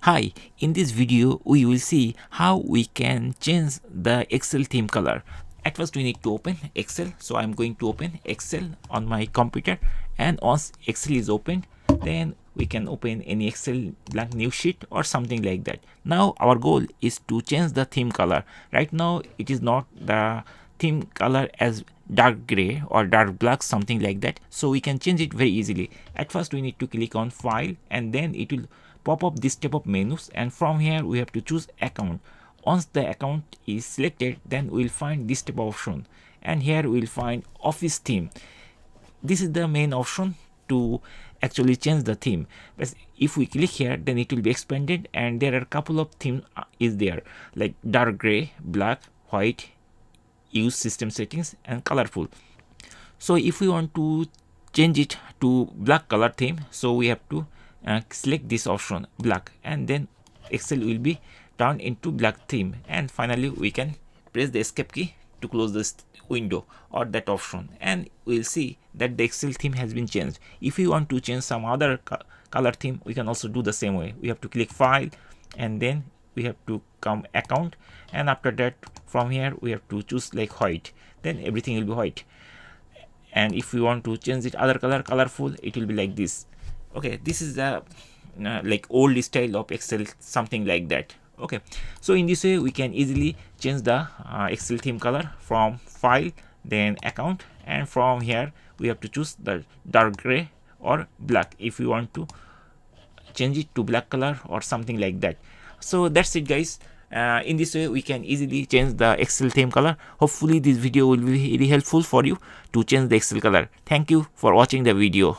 Hi, in this video we will see how we can change the Excel theme color. At first we need to open Excel, so I'm going to open Excel on my computer, and once Excel is opened, then we can open any Excel blank new sheet or something like that. Now our goal is to change the theme color. Right now it is not the theme color as dark gray or dark black, something like that, so we can change it very easily. At first we need to click on file, and then it will pop up this type of menus, and from here we have to choose account. Once the account is selected, then we'll find this type of option, and here we'll find office theme. This is the main option to actually change the theme. But if we click here, then it will be expanded, and there are a couple of themes is there, like dark gray, black, white, use system settings, and colorful. So if we want to change it to black color theme, so we have to select this option black, and then Excel will be turned into black theme, and finally we can press the escape key to close this window or that option, and we'll see that the Excel theme has been changed. If we want to change some other color theme, we can also do the same way. We have to click file, and then we have to come account, and after that from here we have to choose like white, then everything will be white. And if we want to change it other color, colorful, it will be like this. Okay, this is the like old style of Excel, something like that. Okay, so in this way we can easily change the Excel theme color from file, then account, and from here we have to choose the dark gray or black if we want to change it to black color or something like that. So that's it, guys. In this way we can easily change the Excel theme color. Hopefully this video will be really helpful for you to change the Excel color. Thank you for watching the video.